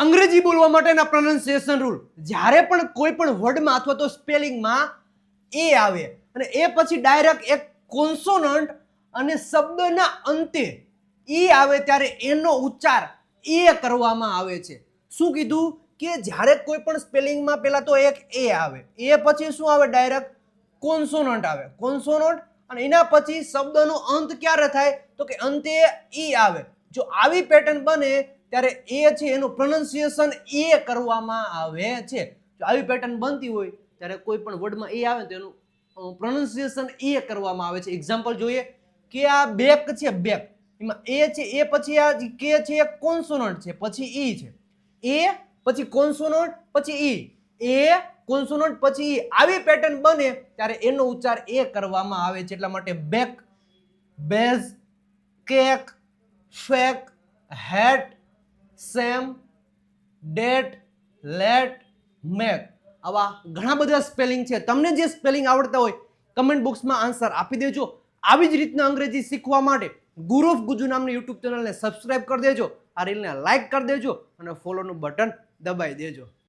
અંગ્રેજી બોલવા માટેના પ્રોનાઉન્સિએશન રૂલ. જ્યારે પણ કોઈ પણ વર્ડમાં અથવા તો સ્પેલિંગમાં એ આવે અને એ પછી ડાયરેક્ટ એક કોન્સોનન્ટ અને શબ્દના અંતે ઈ આવે ત્યારે એનો ઉચ્ચાર એ કરવામાં આવે છે. શું કીધું કે જ્યારે કોઈ પણ સ્પેલિંગમાં પહેલા તો એક એ આવે, એ પછી શું આવે? ડાયરેક્ટ કોન્સોનન્ટ આવે. કોન્સોનન્ટ અને એના પછી શબ્દનો અંત ક્યારે થાય? તો કે અંતે ઈ આવે. જો આવી પેટર્ન બને ત્યારે એ છે એનું પ્રોનાઉન્સિએશન એ કરવામાં આવે છે. જો આવી પેટર્ન બનતી હોય ત્યારે કોઈ પણ વર્ડમાં એ આવે તો એનું પ્રોનાઉન્સિએશન એ કરવામાં આવે છે. એક્ઝામ્પલ જોઈએ કે આ બેક છે, બેક એમાં એ છે, એ પછી આ કે છે એ કોન્સોનન્ટ છે, પછી ઈ છે. એ પછી કોન્સોનન્ટ પછી ઈ, એ કોન્સોનન્ટ પછી ઈ. આવી પેટર્ન બને ત્યારે એનો ઉચ્ચાર એ કરવામાં આવે છે. એટલા માટે bake, base, cake, fake, hate, same, date, late, make. આવા ઘણા બધા સ્પેલિંગ છે. તમને જે સ્પેલિંગ આવડતા હોય કમેન્ટ બોક્સમાં આન્સર આપી દેજો. આવી જ રીતના અંગ્રેજી શીખવા માટે ગુરુ ઓફ ગુજુ નામની યુટ્યુબ ચેનલને સબસ્ક્રાઇબ કરી દેજો, આ રીલને લાઇક કરી દેજો અને ફોલોનું બટન દબાઈ દેજો.